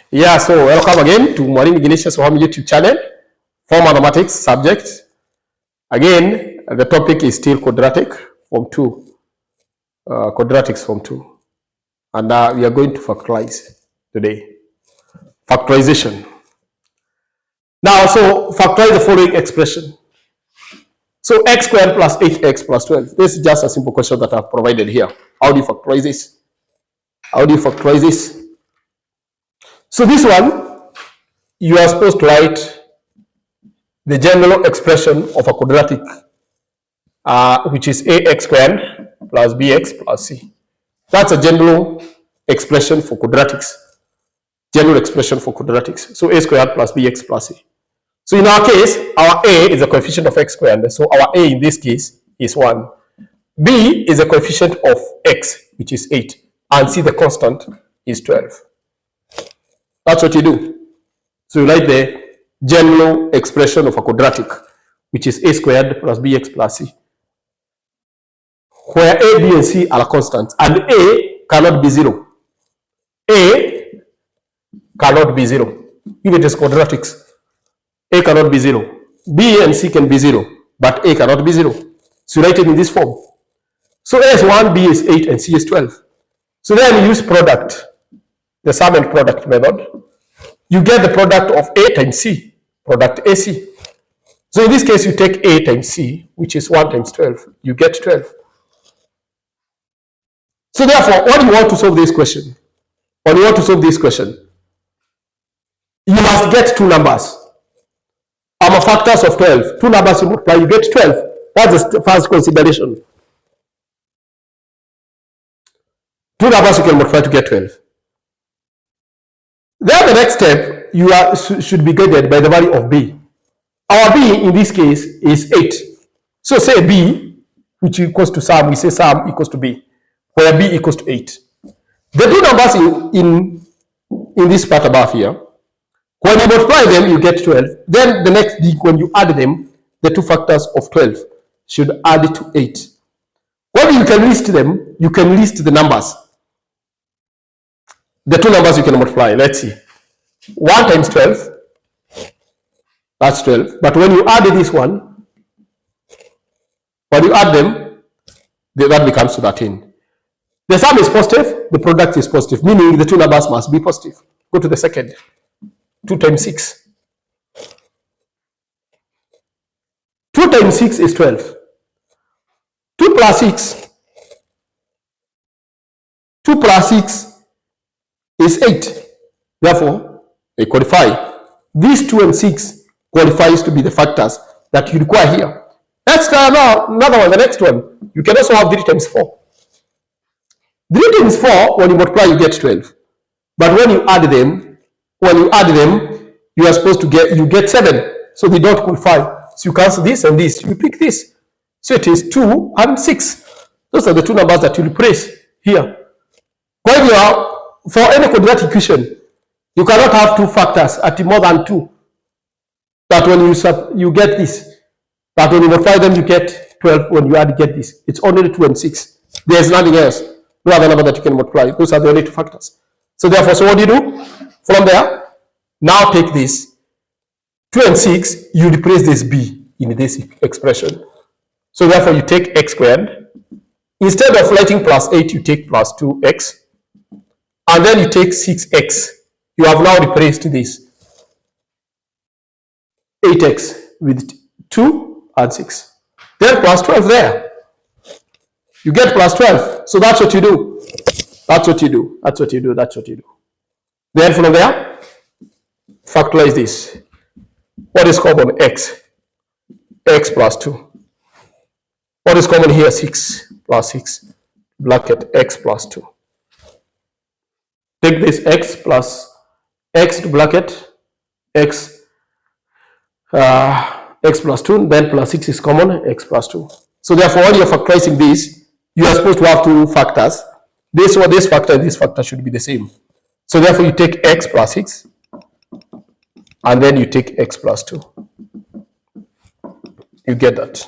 Yeah, so welcome again to Mwalimu Ignatius Wahome YouTube channel for mathematics subject. Again, the topic is still quadratic form 2, quadratics form 2. And we are going to factorize today. Factorization. Now, so factorize the following expression. So x squared plus 8x plus 12. This is just a simple question that I've provided here. How do you factorize this? How do you factorize this? So this one, you are supposed to write the general expression of a quadratic, which is ax squared plus bx plus c. That's a general expression for quadratics. General expression for quadratics. So a squared plus bx plus c. So in our case, our a is a coefficient of x squared. So our a in this case is 1. B is a coefficient of x, which is 8. And c, the constant, is 12. That's what you do. So you write the general expression of a quadratic, which is a squared plus bx plus c, where a, b, and c are constants, and a cannot be 0. A cannot be 0. If it is quadratics, a cannot be 0. B and c can be 0, but a cannot be 0. So you write it in this form. So a is 1, b is 8, and c is 12. So then you use product, the sum and product method. You get the product of a times c, product ac. So in this case, you take a times c, which is 1 times 12. You get 12. So therefore, when you want to solve this question, you must get two numbers. Factors of 12. Two numbers you multiply, you get 12. That's the first consideration. Two numbers you can multiply to get 12. Then the next step, you should be guided by the value of b. Our b in this case is 8. So say b, which equals to sum, we say sum equals to b, where b equals to 8. The two numbers in this part above here, when you multiply them, you get 12. Then the next thing, when you add them, the two factors of 12 should add to 8. When you can list them, you can list the numbers. The two numbers you can multiply. Let's see. 1 times 12, that's 12. But when you add this one, when you add them, that becomes 13. The sum is positive, the product is positive, meaning the two numbers must be positive. Go to the second. 2 times 6. 2 times 6 is 12. 2 plus 6. 2 plus 6 is 8. Therefore, they qualify. These 2 and 6 qualifies to be the factors that you require here. Let's try another one, the next one. You can also have 3 times 4. 3 times 4, when you multiply, you get 12. But when you add them, you are supposed to get 7. So they don't qualify. So you cancel this and this. You pick this. So it is 2 and 6. Those are the two numbers that you replace here. When you are, for any quadratic equation, you cannot have two factors at more than 2. But when you get this. But when you multiply them, you get 12. When you add, you get this. It's only 2 and 6. There's nothing else. No other number that you can multiply. Those are the only two factors. So therefore, so what do you do? From there, now take this. 2 and 6, you replace this b in this expression. So therefore, you take x squared. Instead of writing plus 8, you take plus 2x. And then you take 6x. You have now replaced this 8x with 2 and 6. Then plus 12 there. You get plus 12. So that's what you do. That's what you do. That's what you do. That's what you do. Then from there, factorize this. What is common? X. X plus 2. What is common here? 6 plus 6. Bracket x plus 2. Take this x plus x to bracket x plus 2, then plus 6 is common, x plus 2. So therefore, when you're factorizing this, you are supposed to have two factors. This factor and this factor should be the same. So therefore, you take x plus 6, and then you take x plus 2. You get that.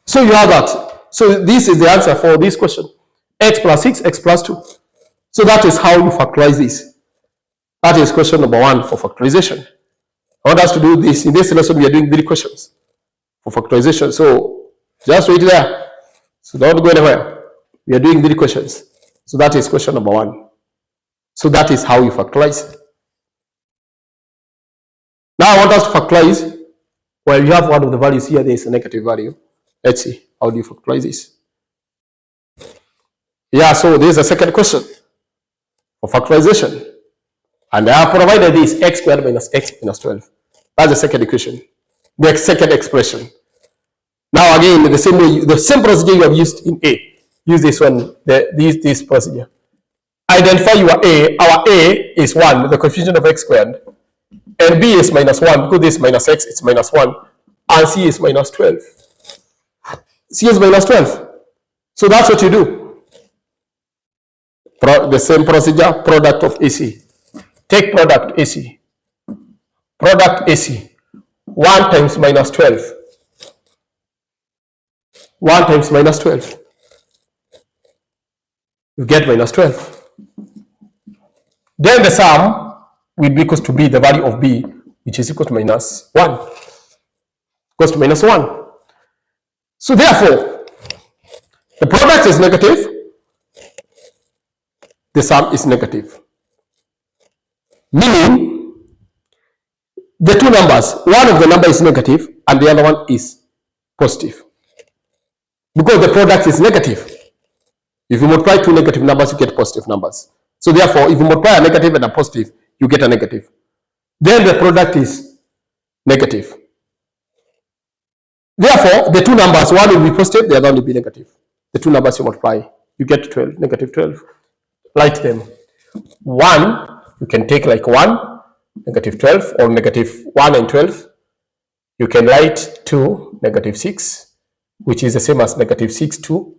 So you have that. So this is the answer for this question. X plus 6, x plus 2. So that is how you factorize this. That is question number 1 for factorization. I want us to do this. In this lesson, we are doing 3 questions for factorization. So just wait there. So don't go anywhere. We are doing 3 questions. So that is question number 1. So that is how you factorize. Now I want us to factorize. Well, you have one of the values here. There is a negative value. Let's see. How do you factorize this? Yeah, so there is a second question for factorization. And I have provided this x squared minus x minus 12. That's the second equation. The second expression. Now again, the same way, the same procedure you have used in A. Use this one, this procedure. Identify your A. Our A is 1, the coefficient of x squared. And B is minus 1, because this is minus x, it's minus 1. And C is minus 12. C is minus 12. So that's what you do. The same procedure, product of AC. Take product AC. Product AC. 1 times minus 12. 1 times minus 12. You get minus 12. Then the sum will be equal to B, the value of B, which is equal to minus 1. Equals to minus 1. So therefore, the product is negative. The sum is negative. Meaning, the two numbers, one of the number is negative and the other one is positive. Because the product is negative. If you multiply two negative numbers, you get positive numbers. So therefore, if you multiply a negative and a positive, you get a negative. Then the product is negative. Therefore, the two numbers, one will be positive, the other one will be negative. The two numbers you multiply, you get 12, negative 12. Write them. 1, you can take like 1, negative 12, or negative 1 and 12. You can write 2, negative 6, which is the same as negative 6, 2,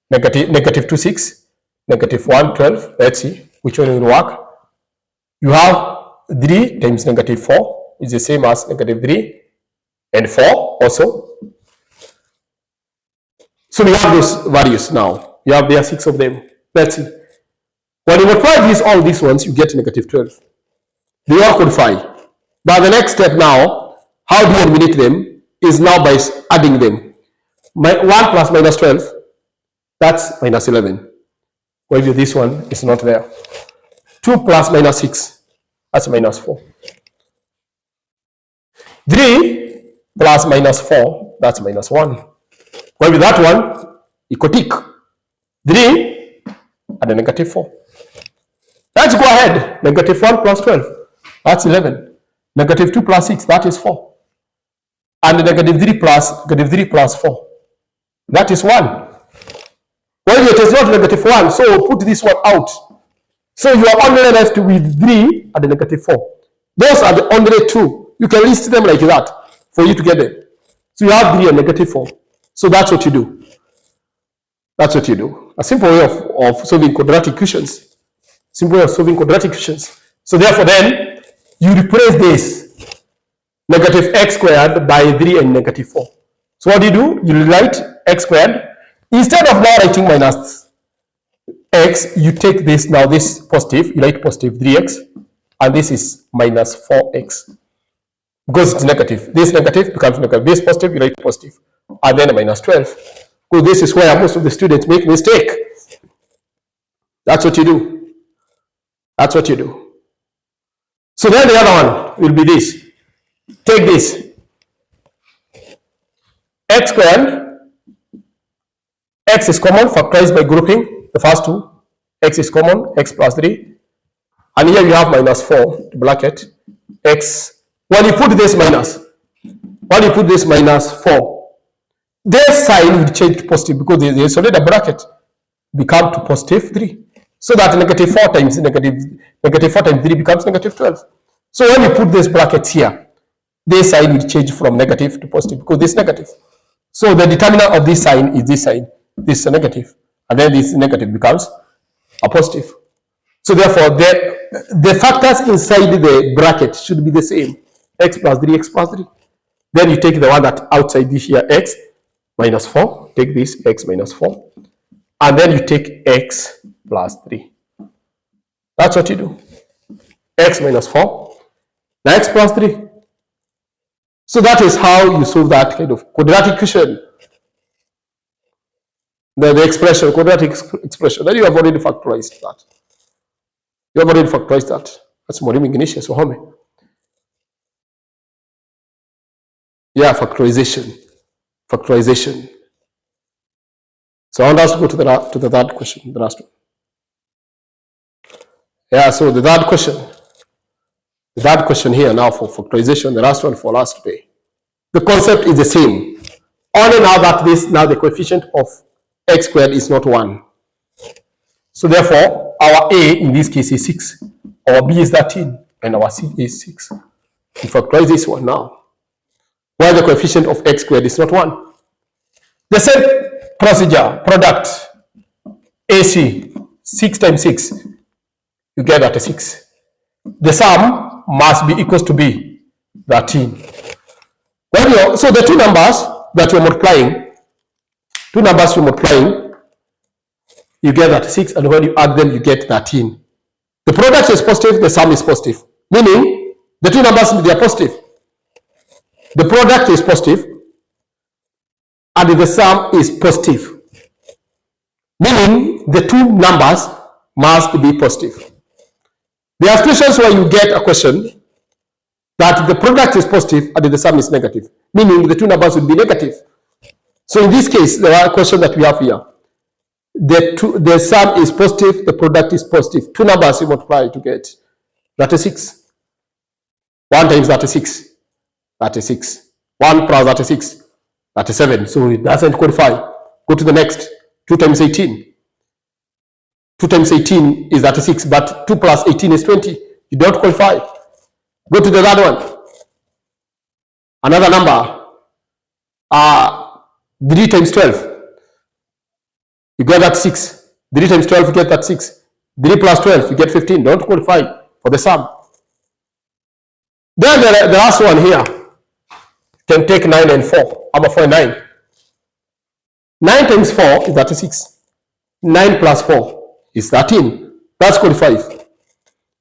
negative 2, 6, negative 1, 12. Let's see which one will work. You have 3 times negative 4, is the same as negative 3 and 4 also. So we have those values now. You have there 6 of them. Let's see. When you multiply all these ones, you get negative 12. They all codify. But the next step now, how do you eliminate them, is now by adding them. 1 plus minus 12, that's minus 11. Well, this one is not there. 2 plus minus 6, that's minus 4. 3 plus minus 4, that's minus 1. Well, with that one, equal tick. 3 and a negative 4. Let's go ahead. Negative 1 plus 12, that's 11. Negative 2 plus 6, that is 4. And negative 3 plus 4, that is 1. Well, it is not negative 1, so put this one out. So you are only left with 3 and negative 4. Those are the only two. You can list them like that for you to get them. So you have 3 and negative 4. So that's what you do. That's what you do. A simple way of solving quadratic equations. Simple way of solving quadratic equations. So therefore then, you replace this negative x squared by 3 and negative 4. So what do? You write x squared. Instead of now writing minus x, you take this, now this positive, you write positive 3x, and this is minus 4x. Because it's negative. This negative becomes negative. This positive, you write positive. And then a minus 12. Because this is where most of the students make mistake. That's what you do. That's what you do. So then the other one will be this. Take this. X squared. X is common, factorized by grouping the first two. X is common, x plus 3. And here you have minus 4, bracket, x. When you put this minus 4, this sign will change to positive because there is already a bracket, become to positive 3. So that negative 4 times 3 becomes negative 12. So when you put this bracket here, this sign will change from negative to positive because this is negative. So the determinant of this sign is this sign. This is a negative. And then this negative becomes a positive. So therefore, the factors inside the bracket should be the same. X plus 3, x plus 3. Then you take the one that outside this here, x minus 4. Take this, x minus 4. And then you take x plus 3. That's what you do. x minus 4, now x plus 3. So that is how you solve that kind of quadratic equation. The expression, quadratic expression. Then you have already factorized that. You have already factorized that. That's Mwalimu Ignatius Wahome. Yeah, factorization. Factorization. So I want us to go to the third question, the last one. Yeah, so the third question here now for factorization, the last one for last day. The concept is the same. Only now that the coefficient of x squared is not 1. So therefore, our a in this case is 6, our b is 13, and our c is 6. We factorize this one now, where the coefficient of x squared is not 1. The same procedure, product, AC, 6 times 6, you get that 6. The sum must be equals to b, 13. So the two numbers that you're multiplying, you get that 6, and when you add them, you get 13. The product is positive, the sum is positive, meaning the two numbers, they are positive. The product is positive, and the sum is positive, meaning the two numbers must be positive. There are situations where you get a question that the product is positive and the sum is negative, meaning the two numbers will be negative. So in this case, the question that we have here, the sum is positive, the product is positive. Two numbers you multiply to get 36. 1 times 36, 36. 1 plus 36, 37. So it doesn't qualify. Go to the next. 2 times 18. 2 times 18 is 36, but 2 plus 18 is 20. You don't qualify. Go to the third one. Another number. 3 times 12. You get that 6. 3 times 12, you get that 6. 3 plus 12, you get 15. Don't qualify for the sum. Then the last one here. You can take 9 and 4. I'm 4 and 9. 9 times 4 is 36. 9 plus 4 is 13. That's qualified.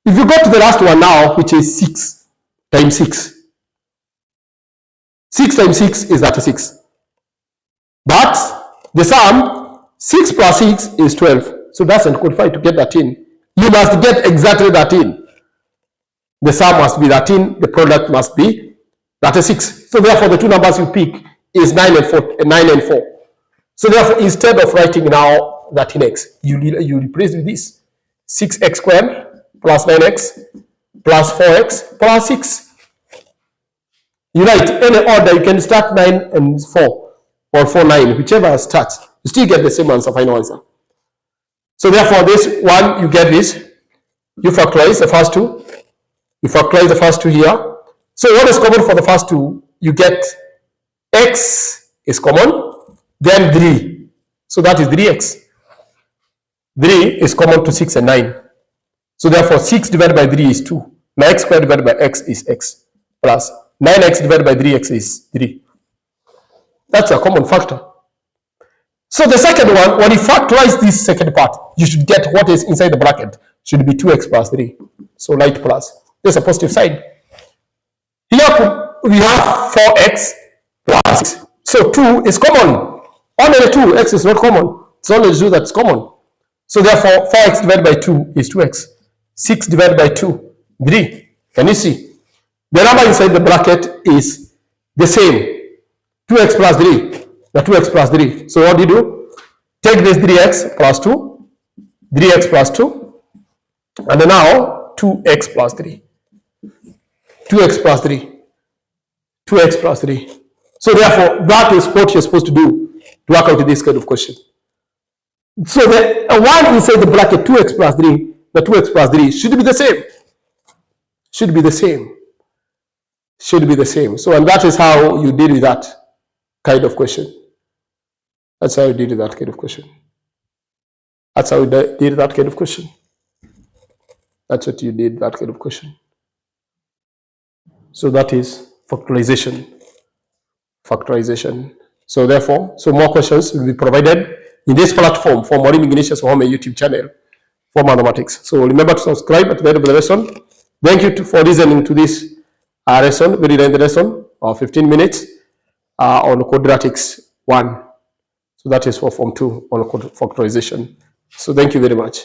If you go to the last one now, which is 6 times 6. 6 times 6 is 36. But the sum, 6 plus 6 is 12. So that's qualified to get 13. You must get exactly 13. The sum must be 13. The product must be 36. So therefore, the two numbers you pick is 9 and 4. So therefore, instead of writing now 13x, you replace with this. 6x squared plus 9x plus 4x plus 6. You write any order. You can start 9 and 4 or 4, 9, whichever starts. You still get the same answer, final answer. So therefore, this one, you get this. You factorize the first two. You factorize the first two here. So what is common for the first two? You get x is common, then 3. So that is 3x. 3 is common to 6 and 9. So therefore, 6 divided by 3 is 2. Now x squared divided by x is x. Plus 9x divided by 3x is 3. That's a common factor. So the second one, when you factorize this second part, you should get what is inside the bracket. Should be 2x plus 3. So light plus. There's a positive side. Here we have 4x plus 6. So 2 is common. Only the 2, x is not common. It's only the 2 that's common. So therefore, 4x divided by 2 is 2x. 6 divided by 2, 3. Can you see? The number inside the bracket is the same. 2x plus 3. The 2x plus 3. So what do you do? Take this 3x plus 2. 3x plus 2. And then now 2x plus 3. 2x plus 3. 2x plus 3. So therefore, that is what you're supposed to do to work out this kind of question. So the one inside the bracket, 2x plus 3, the 2x plus 3 should be the same. Should be the same. Should be the same. So, and that is how you deal with that kind of question. That's how you deal with that kind of question. That's how you deal with that kind of question. That's what you did, that kind of question. So that is factorization. Factorization. So therefore, so more questions will be provided in this platform for Mwalimu Ignatius Wahome YouTube channel for mathematics. So remember to subscribe at the end of the lesson. Thank you for listening to this lesson, very lengthy lesson of 15 minutes on quadratics 1. So that is for Form 2 on factorization. So thank you very much.